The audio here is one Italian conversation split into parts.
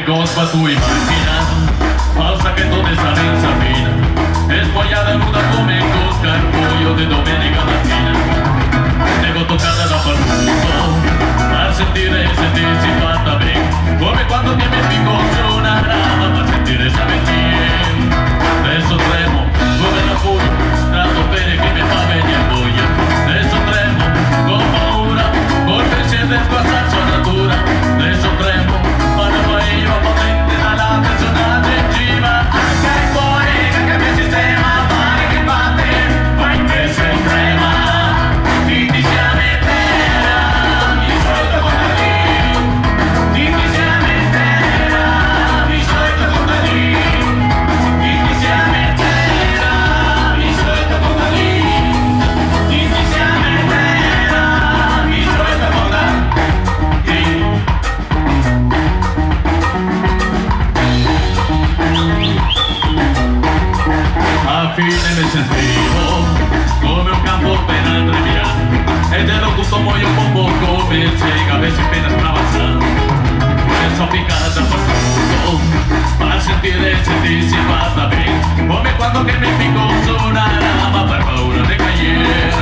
Cospa tu imaginas al saqueto de esa mensa fina, espollada nuda come cosca il foglio di domenica mattina. Devo toccata da qualcuno a sentire e sentirsi fatta bene, come quando ti metti con una rama per sentire esa mentira. Adesso tremo come la furia, tanto bene che mi fa venire voglia. Adesso tremo con paura, col pensiero del passare sua natura. Adesso tremo potente dalla personaggio viva, anche il cuore che cambia il sistema, mare che batte, ma invece trema, ti siamo intera, mi solito contadino, ti siamo intera, mi solito contadino, ti siamo intera, mi solito contadino, ti siamo intera, mi solito contadino. A fine mi sentivo come un campo appena treviato ed ero tutto muoio un po' come il cielo avessi appena spavazzato. E so piccata da qualcuno a sentire e sentirsi fatta bene, come quando che mi picco su una rama per paura di cagliere.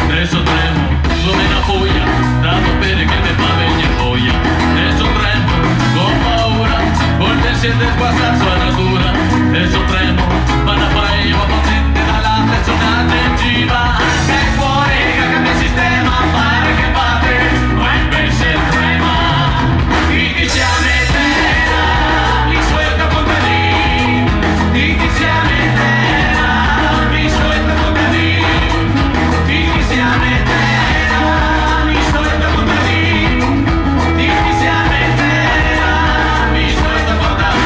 Adesso tremo come una foglia, tanto bene che mi fa venire voglia. Adesso tremo con paura, col pensiero di sguastare sua natura. Adesso tremo, ma la paella potente dalla persona gengiva, anche il cuore che cambia il sistema, pare che batte, ma invece trema, ti siamo intera, mi suelto contadino, ti siamo intera, mi suelto contadino, ti siamo intera, mi suelto contadino, ti siamo intera, mi suelto contadino.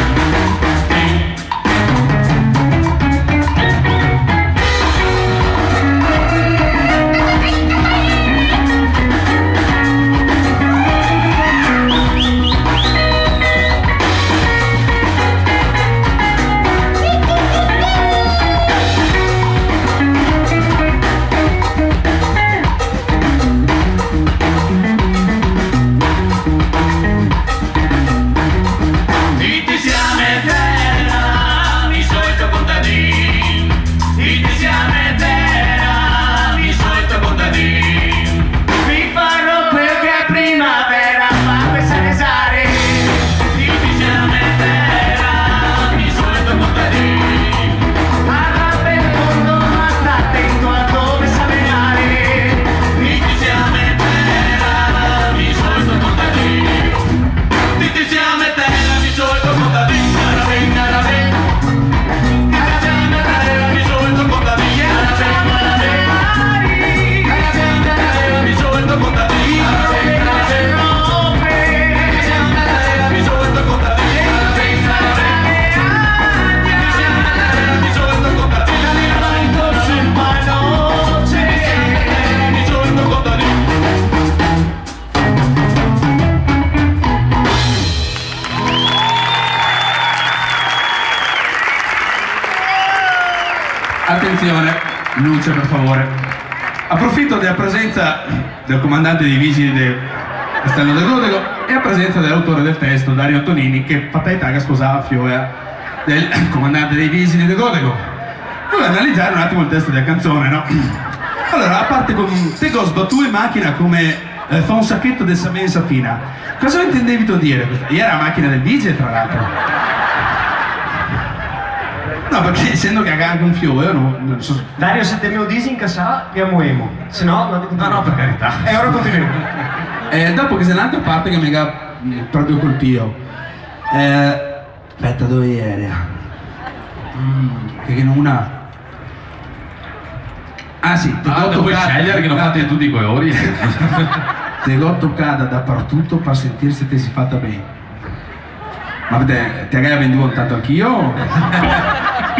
Attenzione, luce per favore. Approfitto della presenza del comandante dei vigili del Castello del Godego e a presenza dell'autore del testo, Dario Antonini, che fatalità che sposava figlia del comandante dei vigili del Godego. Voglio analizzare un attimo il testo della canzone, no? Allora, a parte con te go sbattu in macchina come fa un sacchetto del mensa fina. Cosa intendevi tu dire? Ieri era la macchina del vigile, tra l'altro. No, perché essendo che ha anche un fiore, io non so. Dario, se te me lo dici in casa, piamoemo. Se no, no, per carità. E ora continuiamo. Dopo che sei un'altra parte che mi ha proprio colpito. Aspetta, dove era? Perché non una. Ah sì, puoi scegliere che non fate tutti i colori. Te l'ho toccata dappertutto per sentirsi te si fatta bene. Ma te hai venduto tanto anch'io?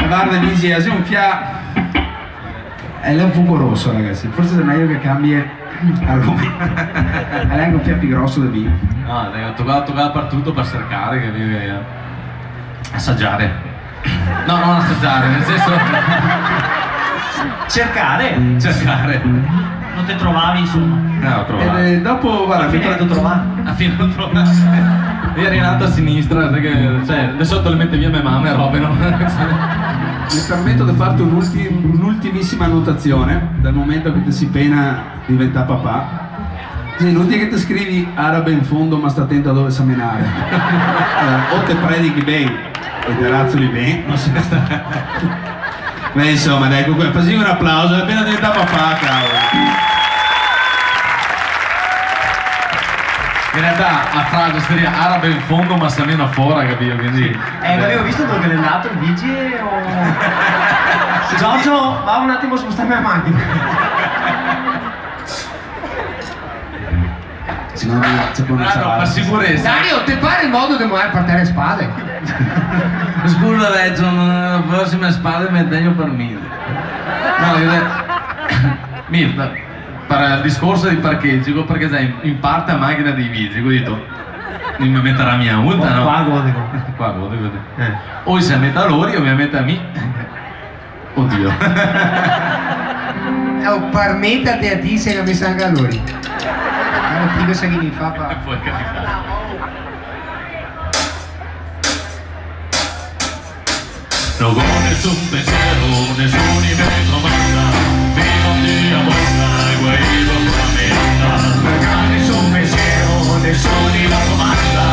Guarda, mi dice, un fia. È un poco rosso, ragazzi. Forse è meglio che cambi argomento. È anche un fia più grosso da vino. No, ho toccato dappertutto per cercare, che assaggiare. No, non assaggiare, nel senso Cercare? cercare. Non ti trovavi, insomma. No, ho trovato. Dopo, guarda, Alla fine hai trovato. A fine ho trovato. Eri in alto a sinistra, perché cioè, adesso te le mette via mia mamma e robe, no? mi permetto di farti un'ultimissima annotazione, dal momento che ti si pena diventa papà. Sì, inutile che ti scrivi arabe in fondo, ma sta attento a dove seminare. O te predichi bene e te razzoli bene, non si sta. Beh, insomma, dai, comunque, facci un applauso, è appena diventato papà, cavolo. In realtà a frase seria arabe in fondo ma se meno fuori, capito? Quindi. Avevo visto dove è andato il vigile o. Giorgio, va un attimo a spostarmi la macchina. Se no, c'è pure una Ah no, per salata. sicurezza. Dario, ti pare il modo di muovere per te le spade? Scusa, Reggio, la prossima spada mi tegno per mille. No, Mirta, per il discorso di parcheggio, perché sei in parte a macchina dei vigili, quindi tu mi metterà mia multa, no? Qua godico. Qua, godi. O se mette a loro, o mi mette a me. Oddio. Oh, permettati a te se non mi sanno calori. Non ti cosa che mi fa pa. Puoi capitare. No con nessun pensiero, nessun mi comanda, vivo un día buena y guaido con la miranda. Perché nessun pensiero, nessun la comanda,